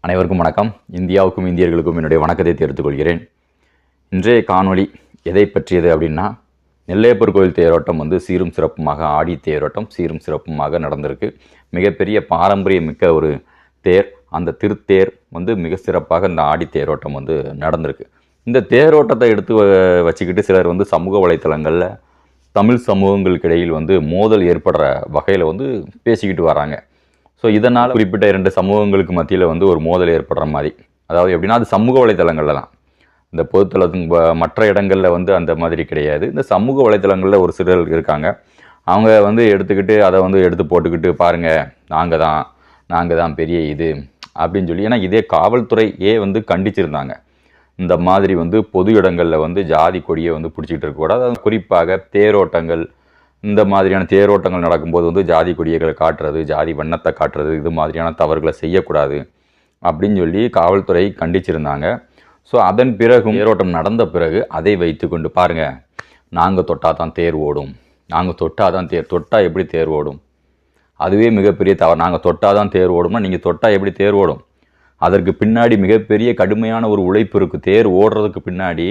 அனைவருக்கும் வணக்கம். இந்தியாவுக்கும் இந்தியர்களுக்கும் என்னுடைய வணக்கத்தை தெரிவித்துக் கொள்கிறேன். இன்றைய காணொளி எதை பற்றியது அப்படின்னா, நெல்லையப்பர் கோயில் தேரோட்டம் சீரும் சிறப்புமாக, ஆடி தேரோட்டம் சீரும் சிறப்புமாக நடந்திருக்கு. மிகப்பெரிய பாரம்பரியமிக்க ஒரு தேர். அந்த திருத்தேர் மிக சிறப்பாக இந்த ஆடி தேரோட்டம் நடந்திருக்கு. இந்த தேரோட்டத்தை எடுத்து வச்சுக்கிட்டு சிலர் சமூக வலைத்தளங்களில் தமிழ் சமூகங்களுக்கு இடையில் மோதல் ஏற்படுற வகையில் பேசிக்கிட்டு வராங்க. ஸோ இதனால் குறிப்பிட்ட 2 சமூகங்களுக்கு மத்தியில் ஒரு மோதல் ஏற்படுற மாதிரி, அதாவது எப்படின்னா அது சமூக வலைத்தளங்களில் தான். இந்த பொதுத்தளத்தின் மற்ற இடங்களில் அந்த மாதிரி கிடையாது. இந்த சமூக வலைத்தளங்களில் ஒரு சிலர் இருக்காங்க. அவங்க எடுத்துக்கிட்டு அதை எடுத்து போட்டுக்கிட்டு பாருங்கள், நாங்கள் தான் பெரிய இது அப்படின்னு சொல்லி. ஏன்னா இதே காவல்துறையே கண்டிச்சிருந்தாங்க. இந்த மாதிரி பொது இடங்களில் ஜாதி கொடியை பிடிச்சிக்கிட்டு இருக்கக்கூடாது. அது குறிப்பாக தேரோட்டங்கள், இந்த மாதிரியான தேரோட்டங்கள் நடக்கும்போது ஜாதி கொடியைகளை காட்டுறது, ஜாதி வண்ணத்தை காட்டுறது, இது மாதிரியான தவறுகளை செய்யக்கூடாது அப்படின்னு சொல்லி காவல்துறை கண்டிச்சிருந்தாங்க. ஸோ அதன் பிறகு தேரோட்டம் நடந்த பிறகு அதை வைத்து கொண்டு பாருங்கள், நாங்கள் தொட்டால் தான் தேர் ஓடும், நாங்கள் தொட்டால் தான் தொட்டால் எப்படி தேர் ஓடும், அதுவே மிகப்பெரிய தவறு. நாங்கள் தொட்டால் தான் தேர் ஓடும்னா நீங்கள் தொட்டால் எப்படி தேர் ஓடும்? அதற்கு பின்னாடி மிகப்பெரிய கடுமையான ஒரு உழைப்பு இருக்குது. தேர் ஓடுறதுக்கு பின்னாடி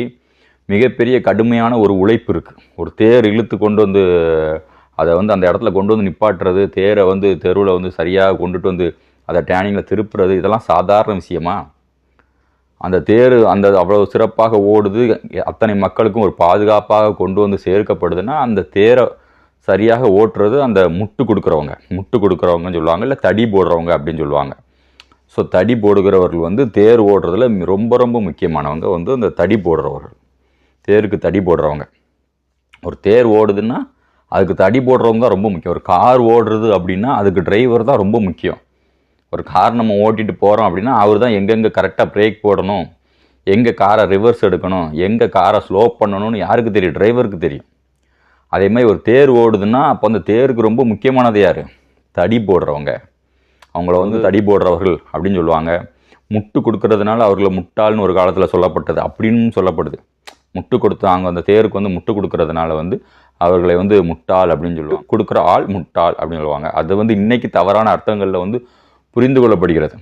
மிகப்பெரிய கடுமையான ஒரு உழைப்பு இருக்குது. ஒரு தேர் இழுத்து கொண்டு அதை அந்த இடத்துல கொண்டு நிப்பாட்டுறது, தேரை தெருவில் சரியாக கொண்டுட்டு அதை டேனிங்கில் திருப்புறது, இதெல்லாம் சாதாரண விஷயமா? அந்த தேர் அவ்வளோ சிறப்பாக ஓடுது, அத்தனை மக்களுக்கும் ஒரு பாதுகாப்பாக கொண்டு சேர்க்கப்படுதுன்னா அந்த தேரை சரியாக ஓட்டுறது அந்த முட்டு கொடுக்குறவங்கன்னு சொல்லுவாங்க, இல்லை தடி போடுறவங்க அப்படின்னு சொல்லுவாங்க. ஸோ தடி போடுகிறவர்கள் தேர் ஓடுறதுல ரொம்ப ரொம்ப முக்கியமானவங்க அந்த தடி போடுறவர்கள், தேருக்கு தடி போடுறவங்க. ஒரு தேர் ஓடுதுன்னா அதுக்கு தடி போடுறவங்க தான் ரொம்ப முக்கியம். ஒரு கார் ஓடுறது அப்படின்னா அதுக்கு டிரைவர் தான் ரொம்ப முக்கியம். ஒரு கார் நம்ம ஓட்டிகிட்டு போகிறோம் அப்படின்னா அவர் தான் எங்கெங்கே கரெக்டாக பிரேக் போடணும், எங்கே காரை ரிவர்ஸ் எடுக்கணும், எங்கே காரை ஸ்லோ பண்ணணும்னு யாருக்கு தெரியும்? டிரைவருக்கு தெரியும். அதே மாதிரி ஒரு தேர் ஓடுதுன்னா அப்போ அந்த தேருக்கு ரொம்ப முக்கியமானது யார்? தடி போடுறவங்க. அவங்கள தடி போடுறவர்கள் அப்படின்னு சொல்லுவாங்க. முட்டு கொடுக்கறதுனால அவர்களை முட்டாள்னு ஒரு காலத்தில் சொல்லப்பட்டது, அப்படின்னு சொல்லப்படுது. முட்டு கொடுத்தாங்க அந்த தேருக்கு முட்டு கொடுக்கறதுனால அவர்களை முட்டாள் அப்படின்னு சொல்லுவாங்க. கொடுக்குற ஆள் முட்டாள் அப்படின்னு சொல்லுவாங்க. அது இன்னைக்கு தவறான அர்த்தங்களில் புரிந்து கொள்ளப்படுகிறது.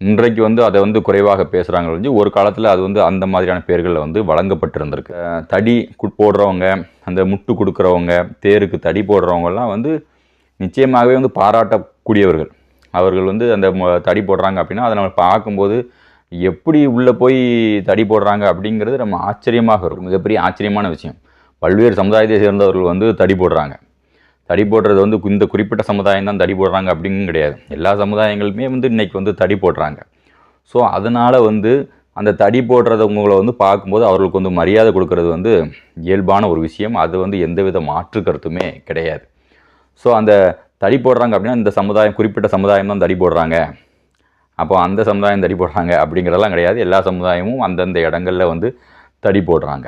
இன்றைக்கு அதை குறைவாக பேசுகிறாங்க. ஒரு காலத்தில் அது அந்த மாதிரியான பேர்களில் வழங்கப்பட்டிருந்திருக்கு. தடி போடுறவங்க, அந்த முட்டு கொடுக்குறவங்க, தேருக்கு தடி போடுறவங்கலாம் நிச்சயமாகவே பாராட்டக்கூடியவர்கள். அவர்கள் அந்த தடி போடுறாங்க அப்படின்னா அதை நம்ம பார்க்கும்போது எப்படி உள்ளே போய் தடி போடுறாங்க அப்படிங்கிறது நம்ம ஆச்சரியமாக இருக்கும். மிகப்பெரிய ஆச்சரியமான விஷயம். பல்வேறு சமுதாயத்தை சேர்ந்தவர்கள் தடி போடுறாங்க. தடி போடுறது இந்த குறிப்பிட்ட சமுதாயம் தான் தடி போடுறாங்க அப்படிங்கும் கிடையாது. எல்லா சமுதாயங்களுமே இன்றைக்கி தடி போடுறாங்க. ஸோ அதனால் அந்த தடி போடுறவங்களை பார்க்கும்போது அவர்களுக்கு மரியாதை கொடுக்கறது இயல்பான ஒரு விஷயம். அது எந்தவித மாற்று கருத்துமே கிடையாது. ஸோ அந்த தடி போடுறாங்க அப்படின்னா இந்த சமுதாயம், குறிப்பிட்ட சமுதாயம் தான் தடி போடுறாங்க, அப்போ அந்த சமுதாயம் தடி போடுறாங்க அப்படிங்கிறதெல்லாம் கிடையாது. எல்லா சமுதாயமும் அந்தந்த இடங்களில் தடி போடுறாங்க.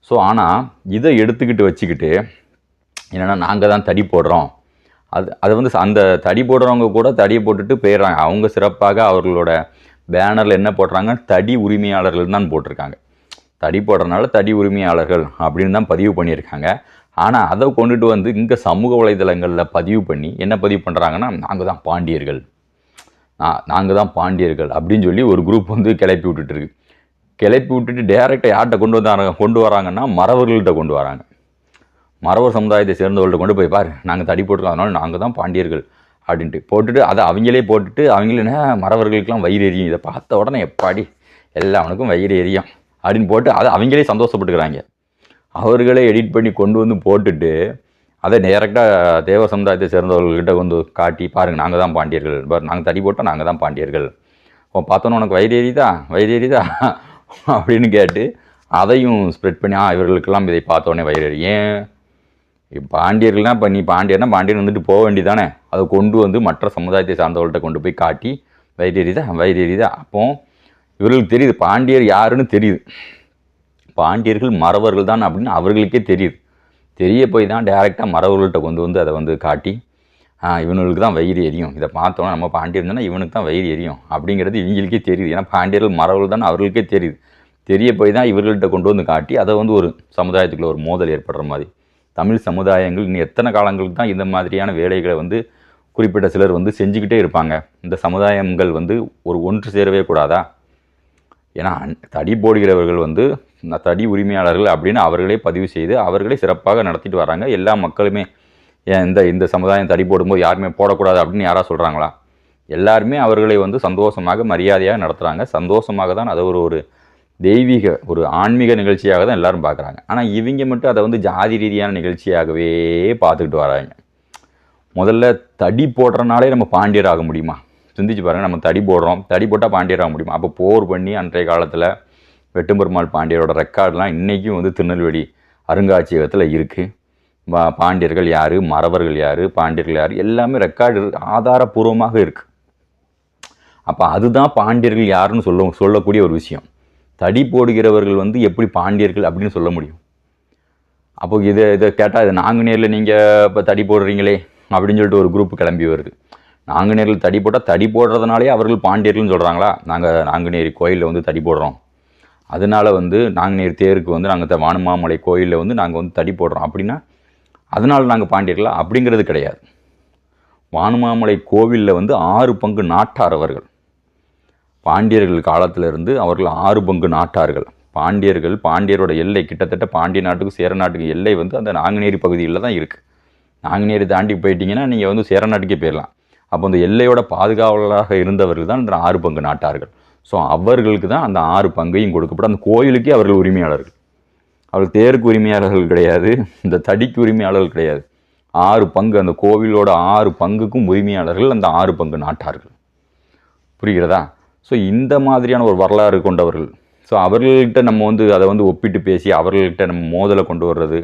ஸோ ஆனால் இதை எடுத்துக்கிட்டு வச்சுக்கிட்டு என்னென்னா நாங்கள் தான் தடி போடுறோம், அது அந்த தடி போடுறவங்க கூட தடியை போட்டுட்டு போயிடுறாங்க. அவங்க சிறப்பாக அவர்களோட பேனரில் என்ன போடுறாங்க, தடி உரிமையாளர்கள் தான் போட்டிருக்காங்க. தடி போடுறதுனால தடி உரிமையாளர்கள் அப்படின்னு தான் பதிவு பண்ணியிருக்காங்க. ஆனால் அதை கொண்டுட்டு இங்கே சமூக வலைதளங்களில் பதிவு பண்ணி என்ன பதிவு பண்ணுறாங்கன்னா, நாங்கள் தான் பாண்டியர்கள் அப்படின்னு சொல்லி ஒரு குரூப் கிளப்பி விட்டுட்டுருக்கு. கிளப்பி விட்டுட்டு டேரெக்டாக யார்கிட்ட கொண்டு வராங்கன்னா மறவர்கள்ட்ட கொண்டு வராங்க. மறவர் சமுதாயத்தை சேர்ந்தவர்கள்ட்ட கொண்டு போய் பாரு, நாங்கள் தடி போட்டுருக்கோம், அதனால நாங்கள் தான் பாண்டியர்கள் அப்படின்ட்டு போட்டுட்டு அதை அவங்களே போட்டுட்டு அவங்களே மறவர்களுக்கெல்லாம் வயிறு எரியும். இதை பார்த்த உடனே எப்பாடி எல்லாவனுக்கும் வயிறு எரியும் அப்படின்னு போட்டு அதை அவங்களே சந்தோஷப்பட்டுக்கிறாங்க. அவர்களே எடிட் பண்ணி கொண்டு போட்டுட்டு அதை டேரெக்டாக தேவ சமுதாயத்தை சேர்ந்தவர்கள்கிட்ட காட்டி பாருங்கள், நாங்கள் தான் பாண்டியர்கள், நாங்கள் தடி போட்டால் நாங்கள் தான் பாண்டியர்கள், பார்த்தோன்னா உனக்கு வயிறு எரியுதா அப்படின்னு கேட்டு அதையும் ஸ்ப்ரெட் பண்ணி இவர்களுக்கெல்லாம் இதை பார்த்தோன்னே வயிறு எரி. ஏன் பாண்டியர்கள்னால் இப்போ நீ பாண்டியன் போக வேண்டியதானே? அதை கொண்டு மற்ற சமுதாயத்தை சார்ந்தவர்கள்ட்ட கொண்டு போய் காட்டி வயிறு எரியுதா. அப்போ இவர்களுக்கு தெரியுது பாண்டியர் யாருன்னு தெரியுது. பாண்டியர்கள் மறவர்கள் தான் அப்படின்னு அவர்களுக்கே தெரியுது. தெரிய போய் தான் டேரெக்டாக மறவர்கள்ட்ட கொண்டு அதை காட்டி இவனுக்கு தான் வயிறு எரியும், இதை பார்த்தோன்னா நம்ம பாண்டியர் தானே இவனுக்கு தான் வயிறு எரியும் அப்படிங்கிறது இவங்களுக்கே தெரியுது. ஏன்னா பாண்டியர்கள் மறவர்கள் தான் அவர்களுக்கே தெரியுது. தெரிய போய் தான் இவர்கள்ட்ட கொண்டு காட்டி அதை ஒரு சமுதாயத்துக்குள்ள ஒரு மோதல் ஏற்படுற மாதிரி. தமிழ் சமுதாயங்கள் இன்னும் எத்தனை காலங்களுக்கு தான் இந்த மாதிரியான வேலைகளை குறிப்பிட்ட சிலர் வந்து செஞ்சுக்கிட்டே இருப்பாங்க. இந்த சமுதாயங்கள் வந்து ஒரு ஒன்று சேரவே கூடாதா? ஏன்னா தடி போடுகிறவர்கள் வந்து தடி உரிமையாளர்கள் அப்படின்னு அவர்களே பதிவு செய்து அவர்களே சிறப்பாக நடத்திட்டு வராங்க. எல்லா மக்களுமே இந்த சமுதாயம் தடி போடும்போது யாருமே போடக்கூடாது அப்படின்னு யாராவது சொல்கிறாங்களா? எல்லாருமே அவர்களை வந்து சந்தோஷமாக மரியாதையாக நடத்துகிறாங்க. சந்தோஷமாக தான் அதை ஒரு தெய்வீக ஒரு ஆன்மீக நிகழ்ச்சியாக தான் எல்லாரும் பார்க்குறாங்க. ஆனால் இவங்க மட்டும் அதை வந்து ஜாதி ரீதியான நிகழ்ச்சியாகவே பார்த்துக்கிட்டு வராங்க. முதல்ல தடி போடுறனாலே நம்ம பாண்டியர் ஆக முடியுமா? சிந்திச்சு பாருங்கள். நம்ம தடி போடுறோம், தடி போட்டால் பாண்டியர் ஆக முடியுமா? அப்போ போர் பண்ணி அன்றைய காலத்தில் வெட்டும்பெருமாள் பாண்டியரோட ரெக்கார்டெலாம் இன்றைக்கும் வந்து திருநெல்வேலி அருங்காட்சியகத்தில் இருக்குது. பாண்டியர்கள் யார், மறவர்கள் யார், பாண்டியர்கள் யார், எல்லாமே ரெக்கார்டு ஆதாரபூர்வமாக இருக்குது. அப்போ அதுதான் பாண்டியர்கள் யாருன்னு சொல்லக்கூடிய ஒரு விஷயம். தடி போடுகிறவர்கள் வந்து எப்படி பாண்டியர்கள் அப்படின்னு சொல்ல முடியும்? அப்போ இதை கேட்டால் இது நாங்குநேரில் நீங்கள் இப்போ தடி போடுறீங்களே அப்படின்னு சொல்லிட்டு ஒரு குரூப் கிளம்பி வருது. நாங்குநேரில் தடி போட்டால் தடி போடுறதுனாலே அவர்கள் பாண்டியர்கள்னு சொல்கிறாங்களா? நாங்கள் நாங்குநேரி கோயிலில் வந்து தடி போடுறோம், அதனால் வந்து நாங்குநேரி தேருக்கு வந்து நாங்கள் வானுமாமலை கோயிலில் வந்து நாங்கள் வந்து தடி போடுறோம் அப்படின்னா அதனால் நாங்கள் பாண்டியர்களா? அப்படிங்கிறது கிடையாது. வானுமாமலை கோவிலில் வந்து 6 பங்கு நாட்டார் அவர்கள். பாண்டியர்கள் காலத்திலிருந்து அவர்கள் 6 பங்கு நாட்டார்கள். பாண்டியரோட எல்லை கிட்டத்தட்ட பாண்டிய நாட்டுக்கும் சேர நாட்டுக்கும் எல்லை வந்து அந்த நாங்குநேரி பகுதியில் தான் இருக்குது. நாங்குநேரி தாண்டி போயிட்டீங்கன்னா நீங்கள் வந்து சேர நாட்டுக்கே போயிடலாம். அப்போ அந்த எல்லையோட பாதுகாவலராக இருந்தவர்கள் தான் இந்த 6 பங்கு நாட்டார்கள். ஸோ அவர்களுக்கு தான் அந்த 6 பங்கையும் கொடுக்கப்படும். அந்த கோயிலுக்கே அவர்கள் உரிமையாளர்கள். அவர்கள் தேருக்கு உரிமையாளர்கள் கிடையாது, இந்த தடிக்கு உரிமையாளர்கள் கிடையாது. 6 பங்கு, அந்த கோவிலோட 6 பங்குக்கும் உரிமையாளர்கள் அந்த 6 பங்கு நாட்டார்கள். புரிகிறதா? ஸோ இந்த மாதிரியான ஒரு வரலாறு கொண்டவர்கள். ஸோ அவர்கள்கிட்ட நம்ம வந்து அதை வந்து ஒப்பிட்டு பேசி அவர்கள்கிட்ட நம்ம மோதலை கொண்டு வர்றது,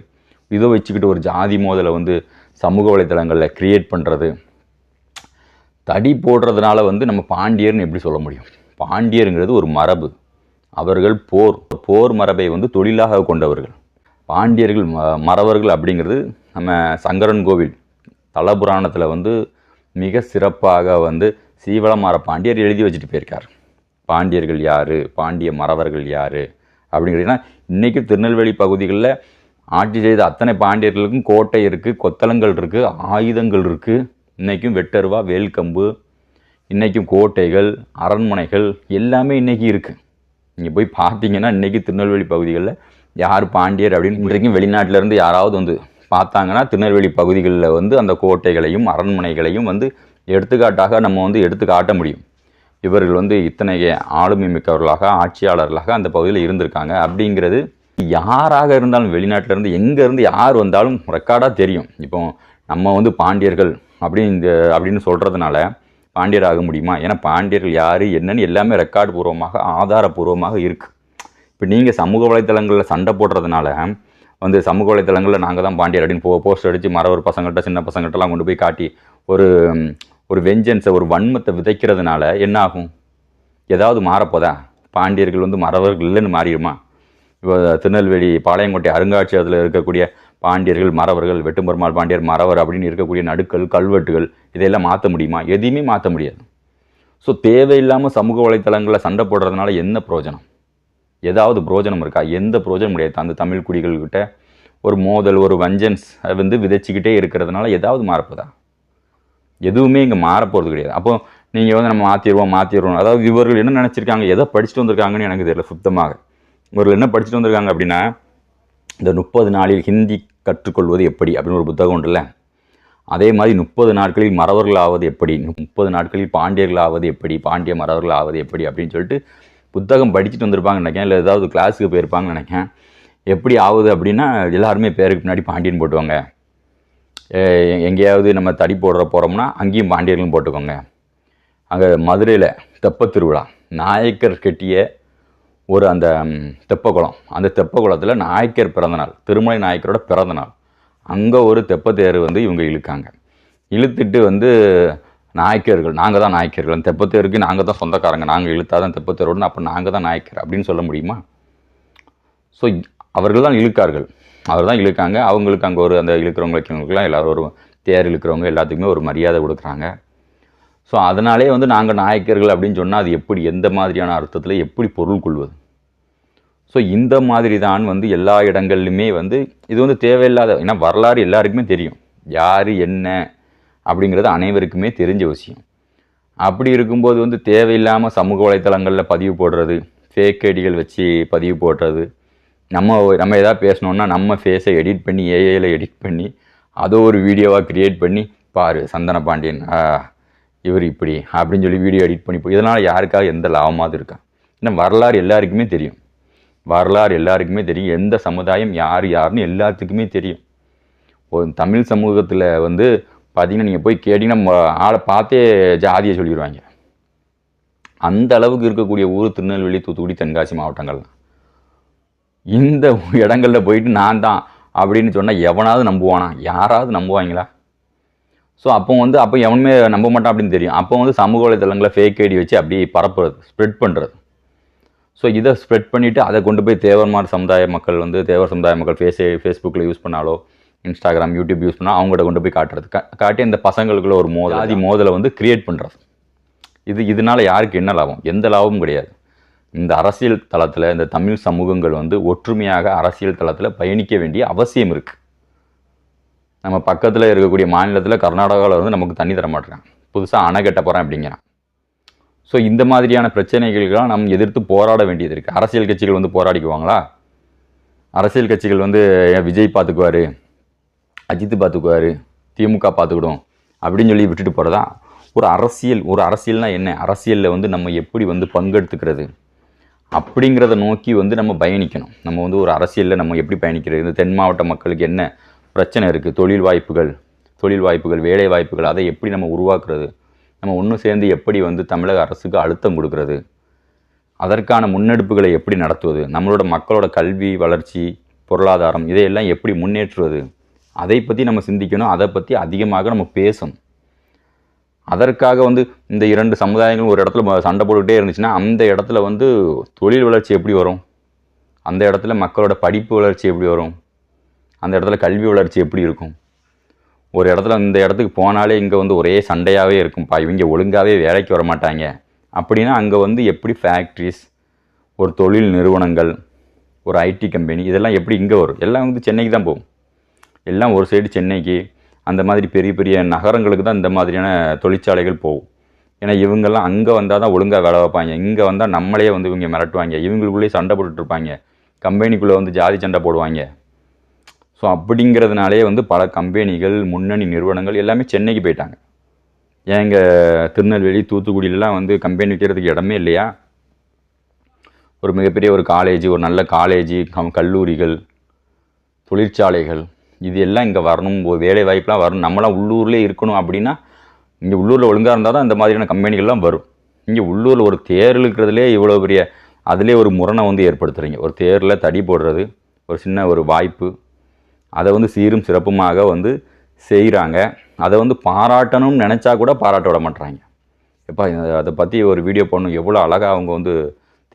இதை வச்சுக்கிட்டு ஒரு ஜாதி மோதலை வந்து சமூக வலைத்தளங்களில் க்ரியேட் பண்ணுறது. தடி போடுறதுனால வந்து நம்ம பாண்டியர்னு எப்படி சொல்ல முடியும்? பாண்டியருங்கிறது ஒரு மரபு. அவர்கள் போர் மரபை வந்து தொழிலாக கொண்டவர்கள். பாண்டியர்கள் மறவர்கள் அப்படிங்கிறது நம்ம சங்கரன் கோவில் தலபுராணத்தில் வந்து மிக சிறப்பாக வந்து சீவலமார பாண்டியர் எழுதி வச்சுட்டு போயிருக்கார். பாண்டியர்கள் யார், பாண்டிய மறவர்கள் யார் அப்படிங்கிறதுனா இன்றைக்கும் திருநெல்வேலி பகுதிகளில் ஆட்சி செய்த அத்தனை பாண்டியர்களுக்கும் கோட்டை இருக்குது, கொத்தளங்கள் இருக்குது, ஆயுதங்கள் இருக்குது. இன்றைக்கும் வெட்டருவா, வேல்கம்பு, இன்றைக்கும் கோட்டைகள், அரண்மனைகள் எல்லாமே இன்றைக்கி இருக்குது. நீங்கள் போய் பார்த்தீங்கன்னா இன்றைக்கி திருநெல்வேலி பகுதிகளில் யார் பாண்டியர் அப்படின்னு இன்றைக்கும் வெளிநாட்டிலேருந்து யாராவது வந்து பார்த்தாங்கன்னா திருநெல்வேலி பகுதிகளில் வந்து அந்த கோட்டைகளையும் அரண்மனைகளையும் வந்து எடுத்துக்காட்டாக நம்ம வந்து எடுத்து காட்ட முடியும். இவர்கள் வந்து இத்தனைய ஆளுமை மிக்கவர்களாக, ஆட்சியாளர்களாக அந்த பகுதியில் இருந்திருக்காங்க அப்படிங்கிறது யாராக இருந்தாலும் வெளிநாட்டிலேருந்து எங்கேருந்து யார் வந்தாலும் ரெக்கார்டாக தெரியும். இப்போ நம்ம வந்து பாண்டியர்கள் அப்படின்னு சொல்கிறதுனால பாண்டியர் ஆக முடியுமா? ஏன்னா பாண்டியர்கள் யார் என்னன்னு எல்லாமே ரெக்கார்டு பூர்வமாக ஆதாரபூர்வமாக இருக்குது. இப்போ நீங்கள் சமூக வலைத்தளங்களில் சண்டை போடுறதுனால வந்து சமூக வலைத்தளங்களில் நாங்கள் தான் பாண்டியர் அப்படின்னு போஸ்ட் அடித்து மறவர் பசங்கள்கிட்ட சின்ன பசங்கள்கிட்டலாம் கொண்டு போய் காட்டி ஒரு வெஞ்சன்ஸை ஒரு வன்மத்தை விதைக்கிறதுனால என்ன ஆகும்? ஏதாவது மாறப்போதா? பாண்டியர்கள் வந்து மறவர்கள் இல்லைன்னு மாறிடுமா? இப்போ திருநெல்வேலி பாளையங்கோட்டை அருங்காட்சியகத்தில் இருக்கக்கூடிய பாண்டியர்கள் மறவர்கள், வெட்டும்பெருமாள் பாண்டியர் மறவர் அப்படின்னு இருக்கக்கூடிய நடுக்கள், கல்வெட்டுகள் இதையெல்லாம் மாற்ற முடியுமா? எதையுமே மாற்ற முடியாது. ஸோ தேவையில்லாமல் சமூக வலைத்தளங்களில் சண்டை போடுறதுனால என்ன பிரயோஜனம்? ஏதாவது பிரயோஜனம் இருக்கா? எந்த பிரயோஜனம் முடியாது. அந்த தமிழ் குடிகள்கிட்ட ஒரு மோதல், ஒரு வஞ்சன்ஸ் வந்து விதைச்சிக்கிட்டே இருக்கிறதுனால ஏதாவது மாறப்போதா? எதுவுமே இங்கே மாறப்போகிறது கிடையாது. அப்போ நீங்கள் வந்து நம்ம மாற்றிடுவோம். அதாவது இவர்கள் என்ன நினச்சிருக்காங்க, எதை படிச்சுட்டு வந்திருக்காங்கன்னு எனக்கு தெரியல சுத்தமாக. இவர்கள் என்ன படிச்சுட்டு வந்திருக்காங்க அப்படின்னா, இந்த 30 நாளில் ஹிந்தி கற்றுக்கொள்வது எப்படி அப்படின்னு ஒரு புத்தகம் உண்டுல்ல, அதே மாதிரி 30 நாட்களில் மறவர்கள் ஆவது எப்படி, 30 நாட்களில் பாண்டியர்கள் ஆவது எப்படி, பாண்டிய மறவர்கள் ஆவது எப்படி அப்படின்னு சொல்லிட்டு புத்தகம் படிச்சுட்டு வந்திருப்பாங்கன்னு நினைக்கிறேன். இல்லை ஏதாவது கிளாஸுக்கு போயிருப்பாங்கன்னு நினைக்கிறேன். எப்படி ஆகுது அப்படின்னா, எல்லாருமே பேருக்கு பின்னாடி பாண்டியன் போட்டுவாங்க. எங்கேயாவது நம்ம தடி போகிறோம்னா அங்கேயும் பாண்டியர்களும் போட்டுக்கோங்க. அங்கே மதுரையில் தெப்ப திருவிழா, நாயக்கர் கட்டிய ஒரு அந்த தெப்பக்குளம், அந்த தெப்பக்குளத்தில் நாயக்கர் பிறந்தநாள், திருமலை நாயக்கரோட பிறந்தநாள், அங்கே ஒரு தெப்பத்தேர் வந்து இவங்க இழுக்காங்க. இழுத்துட்டு வந்து நாயக்கர்கள், நாங்கள் தான் நாயக்கர்கள், அந்த தெப்பத்தேருக்கு நாங்கள் தான் சொந்தக்காரங்க, நாங்கள் இழுத்தாதான் தெப்பத்தேரோடு, அப்போ நாங்கள் தான் நாயக்கர் அப்படின்னு சொல்ல முடியுமா? ஸோ அவர்கள் தான் இழுக்கார்கள், அவர் தான் இழுக்காங்க. அவங்களுக்கு அங்கே ஒரு அந்த இழுக்கிறவங்களுக்குலாம் எல்லோரும் ஒரு தேர் இழுக்கிறவங்க எல்லாத்துக்குமே ஒரு மரியாதை கொடுக்குறாங்க. ஸோ அதனாலே வந்து நாங்கள் நாயக்கர்கள் அப்படின்னு சொன்னால் அது எப்படி, எந்த மாதிரியான அர்த்தத்தில் எப்படி பொருள் கொள்வது? ஸோ இந்த மாதிரி தான் வந்து எல்லா இடங்கள்லையுமே வந்து இது வந்து தேவையில்லாத, ஏன்னா வரலாறு எல்லாருக்குமே தெரியும் யார் என்ன அப்படிங்கிறது அனைவருக்குமே தெரிஞ்ச விஷயம். அப்படி இருக்கும்போது வந்து தேவையில்லாமல் சமூக வலைத்தளங்களில் பதிவு போடுறது, ஃபேக் ஐடிகள் வச்சு பதிவு போடுறது, நம்ம எதாவது பேசணுன்னா நம்ம ஃபேஸை எடிட் பண்ணி ஏஐயில் எடிட் பண்ணி அதை ஒரு வீடியோவாக க்ரியேட் பண்ணி பாரு சந்தன பாண்டியன் இவர் இப்படி அப்படின்னு சொல்லி வீடியோ எடிட் பண்ணி இதனால் யாருக்காக எந்த லாபமாவது இருக்கா? இன்னும் வரலாறு எல்லாருக்குமே தெரியும். எந்த சமுதாயம் யாருன்னு எல்லாத்துக்குமே தெரியும். ஒரு தமிழ் சமூகத்தில் வந்து பார்த்தீங்கன்னா நீங்கள் போய் கேட்டிங்கன்னா ஆளை பார்த்தே ஜாதியை சொல்லிடுவாங்க. அந்த அளவுக்கு இருக்கக்கூடிய ஊர் திருநெல்வேலி, தூத்துக்குடி, தென்காசி மாவட்டங்கள்லாம். இந்த இடங்களில் போயிட்டு நான் தான் அப்படின்னு சொன்னால் எவனாவது நம்புவானா? யாராவது நம்புவாங்களா? ஸோ அப்போ எவனுமே நம்ப மாட்டான் அப்படின்னு தெரியும். அப்போ வந்து சமூக வலைத்தளங்களில் ஃபேக் ஐடி வச்சு அப்படியே பரப்புறது, ஸ்ப்ரெட் பண்ணுறது. ஸோ இதை ஸ்ப்ரெட் பண்ணிவிட்டு அதை கொண்டு போய் தேவர் சமுதாய மக்கள் ஃபேஸ்புக்கில் யூஸ் பண்ணாலோ, இன்ஸ்டாகிராம், யூடியூப் யூஸ் பண்ணால் அவங்கள்ட்ட கொண்டு போய் காட்டி அந்த பசங்களுக்குள்ள ஒரு மோதலை வந்து கிரியேட் பண்ணுறது. இதனால் யாருக்கு என்ன லாபம்? எந்த லாபமும் கிடையாது. இந்த அரசியல் தளத்தில் இந்த தமிழ் சமூகங்கள் வந்து ஒற்றுமையாக அரசியல் தளத்தில் பயணிக்க வேண்டிய அவசியம் இருக்குது. நம்ம பக்கத்தில் இருக்கக்கூடிய மாநிலத்தில் கர்நாடகாவில் வந்து நமக்கு தண்ணி தர மாட்டேறான், புதுசாக அணை கட்ட போகிறேன் அப்படிங்கிறான். ஸோ இந்த மாதிரியான பிரச்சனைகளுக்கெல்லாம் நம்ம எதிர்த்து போராட வேண்டியது இருக்குது. அரசியல் கட்சிகள் வந்து போராடிக்குவாங்களா? அரசியல் கட்சிகள் வந்து விஜய் பார்த்துக்குவார், அஜித் பார்த்துக்குவார், திமுக பார்த்துக்கிடும் அப்படின்னு சொல்லி விட்டுட்டு போகிறதா? ஒரு அரசியல்னால் என்ன? அரசியலில் வந்து நம்ம எப்படி வந்து பங்கெடுத்துக்கிறது அப்படிங்கிறத நோக்கி வந்து நம்ம பயணிக்கணும். நம்ம வந்து ஒரு அரசியலில் நம்ம எப்படி பயணிக்கிறது? இந்த தென் மாவட்ட மக்களுக்கு என்ன பிரச்சனை இருக்குது? தொழில் வாய்ப்புகள், வேலை வாய்ப்புகள், அதை எப்படி நம்ம உருவாக்குறது? நம்ம ஒன்று சேர்ந்து எப்படி வந்து தமிழக அரசுக்கு அழுத்தம் கொடுக்கறது? அதற்கான முன்னெடுப்புகளை எப்படி நடத்துவது? நம்மளோட மக்களோட கல்வி வளர்ச்சி, பொருளாதாரம் இதையெல்லாம் எப்படி முன்னேற்றுவது? அதை பற்றி நம்ம சிந்திக்கணும். அதை பற்றி அதிகமாக நம்ம பேசணும். அதற்காக வந்து இந்த 2 சமுதாயங்களும் ஒரு இடத்துல சண்டை போட்டுக்கிட்டே இருந்துச்சுன்னா அந்த இடத்துல வந்து தொழில் வளர்ச்சி எப்படி வரும்? அந்த இடத்துல மக்களோட படிப்பு வளர்ச்சி எப்படி வரும்? அந்த இடத்துல கல்வி வளர்ச்சி எப்படி இருக்கும்? ஒரு இடத்துல இந்த இடத்துக்கு போனாலே இங்கே வந்து ஒரே சண்டையாகவே இருக்கும்ப்பா, இவங்க ஒழுங்காகவே வேலைக்கு வர மாட்டாங்க அப்படின்னா அங்கே வந்து எப்படி ஃபேக்ட்ரிஸ், ஒரு தொழில் நிறுவனங்கள், ஒரு ஐடி கம்பெனி இதெல்லாம் எப்படி இங்கே வரும்? எல்லாம் வந்து சென்னைக்கு தான் போகும். எல்லாம் ஒரு சைடு சென்னைக்கு, அந்த மாதிரி பெரிய பெரிய நகரங்களுக்கு தான் இந்த மாதிரியான தொழிற்சாலைகள் போகும். ஏன்னா இவங்கெல்லாம் அங்கே வந்தால் தான் ஒழுங்காக வேலை வைப்பாங்க. இங்கே வந்தால் நம்மளே வந்து இவங்க மிரட்டுவாங்க, இவங்களுக்குள்ளேயே சண்டை போட்டுட்ருப்பாங்க, கம்பெனிக்குள்ளே வந்து ஜாதி சண்டை போடுவாங்க. ஸோ அப்படிங்கிறதுனாலே வந்து பல கம்பெனிகள், முன்னணி நிறுவனங்கள் எல்லாமே சென்னைக்கு போயிட்டாங்க. ஏங்க திருநெல்வேலி, தூத்துக்குடியிலலாம் வந்து கம்பெனி வைக்கிறதுக்கு இடமே இல்லையா? ஒரு மிகப்பெரிய ஒரு காலேஜ், ஒரு நல்ல காலேஜ், கல்லூரிகள், தொழிற்சாலைகள் இது எல்லாம் இங்கே வரணும், வேலை வாய்ப்புலாம் வரணும். நம்மளாம் உள்ளூர்லேயே இருக்கணும் அப்படின்னா இங்கே உள்ளூரில் ஒழுங்காக இருந்தால் தான் இந்த மாதிரியான கம்பெனிகள்லாம் வரும். இங்கே உள்ளூரில் ஒரு தேர் இருக்கிறதுலே இவ்வளோ பெரிய அதிலே ஒரு முரணை வந்து ஏற்படுத்துகிறீங்க. ஒரு தேரில் தடி போடுறது ஒரு சின்ன ஒரு வாய்ப்பு, அதை வந்து சீரும் சிறப்புமாக வந்து செய்கிறாங்க. அதை வந்து பாராட்டணும்னு நினச்சா கூட பாராட்ட விட மாட்டுறாங்க. எப்போ அதை பற்றி ஒரு வீடியோ போடணும், எவ்வளோ அழகாக அவங்க வந்து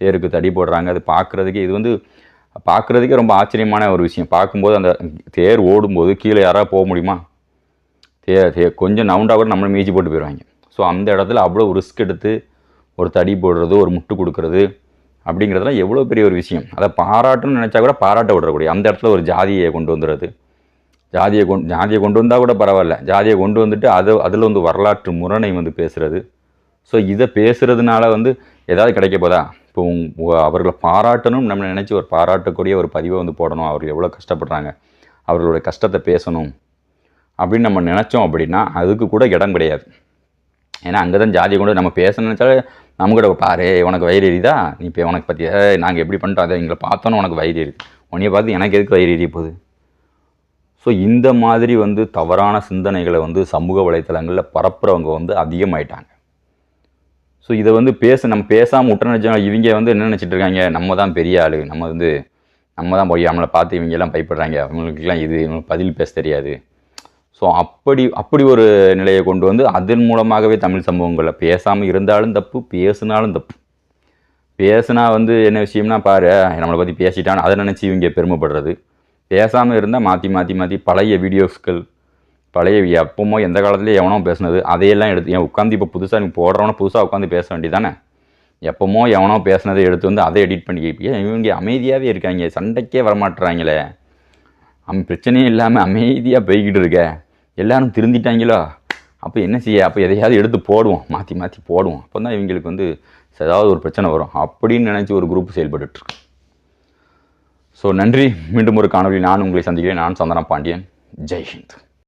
தேருக்கு தடி போடுறாங்க. அது பார்க்குறதுக்கே இது வந்து பார்க்குறதுக்கே ரொம்ப ஆச்சரியமான ஒரு விஷயம். பார்க்கும்போது அந்த தேர் ஓடும்போது கீழே யாராவது போக முடியுமா? கொஞ்சம் நவுண்டாக கூட நம்மளை மீச்சி போட்டு போயிடுவாங்க. ஸோ அந்த இடத்துல அவ்வளோ ரிஸ்க் எடுத்து ஒரு தடி போடுறது, ஒரு முட்டு கொடுக்குறது அப்படிங்கிறதுலாம் எவ்வளோ பெரிய ஒரு விஷயம். அதை பாராட்டணும்னு நினச்சா கூட பாராட்ட விடக்கூடிய அந்த இடத்துல ஒரு ஜாதியை கொண்டு வந்துடுறது. ஜாதியை கொண்டு வந்தால் கூட பரவாயில்ல, ஜாதியை கொண்டு வந்துட்டு அதில் வந்து வரலாற்று முரணை வந்து பேசுகிறது. ஸோ இதை பேசுகிறதுனால வந்து ஏதாவது கிடைக்க போதா? இப்போ அவர்களை பாராட்டணும் நம்ம நினச்சி ஒரு பாராட்டக்கூடிய ஒரு பதிவை வந்து போடணும். அவர்கள் எவ்வளோ கஷ்டப்படுறாங்க, அவர்களுடைய கஷ்டத்தை பேசணும் அப்படின்னு நம்ம நினச்சோம் அப்படின்னா அதுக்கு கூட இடம் கிடையாது. ஏன்னா அங்கே தான் ஜாதியை கொண்டு நம்ம பேச நினச்சாலே நம்ம கூட பாரு உனக்கு வயிறு எரியுதா, நீ இப்போ உனக்கு பற்றி நாங்கள் எப்படி பண்ணிட்டோம், அதை எங்களை பார்த்தோன்னு உனக்கு வயிறு எரியுது, உன்னைய பார்த்து எனக்கு எதுக்கு வயிறு எரிய போகுது? ஸோ இந்த மாதிரி வந்து தவறான சிந்தனைகளை வந்து சமூக வலைத்தளங்களில் பரப்புறவங்க வந்து அதிகமாயிட்டாங்க. ஸோ இதை வந்து நம்ம பேசாமல் விட்டு நினச்சாங்க. இவங்க வந்து என்ன நினச்சிட்டு இருக்காங்க, நம்ம தான் பெரிய ஆள், நம்ம தான் போய் நம்மளை பார்த்து இவங்கெல்லாம் பயப்படுறாங்க, அவங்களுக்குலாம் இவங்களுக்கு பதில் பேச தெரியாது. ஸோ அப்படி ஒரு நிலையை கொண்டு வந்து அதன் மூலமாகவே தமிழ் சமூகங்களில் பேசாமல் இருந்தாலும் தப்பு, பேசினாலும் தப்பு. பேசுனா வந்து என்ன விஷயம்னா பாரு நம்மளை பற்றி பேசிட்டான்னு அதை நினச்சி இவங்க பெருமைப்படுறது. பேசாமல் இருந்தால் மாற்றி பழைய வீடியோஸ்கள், பழைய எப்போமோ எந்த காலத்துலேயே எவனோ பேசுனது அதையெல்லாம் எடுத்து உட்காந்து இப்போ புதுசாக நீ போடுறவன புதுசாக உட்காந்து பேச வேண்டியதானே? எப்போமோ எவனோ பேசுனதை எடுத்து வந்து அதை எடிட் பண்ணி இவங்க அமைதியாகவே இருக்காங்க, சண்டைக்கே வரமாட்டுறாங்களே, பிரச்சனையும் இல்லாமல் அமைதியாக போய்கிட்டு இருக்க, எல்லாரும் திருந்திட்டாங்களோ அப்போ என்ன செய்ய, அப்போ எதையாவது எடுத்து போடுவோம், மாற்றி மாற்றி போடுவோம். அப்போ தான் இவங்களுக்கு வந்து ஏதாவது ஒரு பிரச்சனை வரும் அப்படின்னு நினச்சி ஒரு குரூப் செயல்பட்டுருக்கு. ஸோ நன்றி. மீண்டும் ஒரு காணொலி நான் உங்களை சந்திக்கிறேன். நான் சந்தனா பாண்டியன். ஜெய் ஹிந்த்.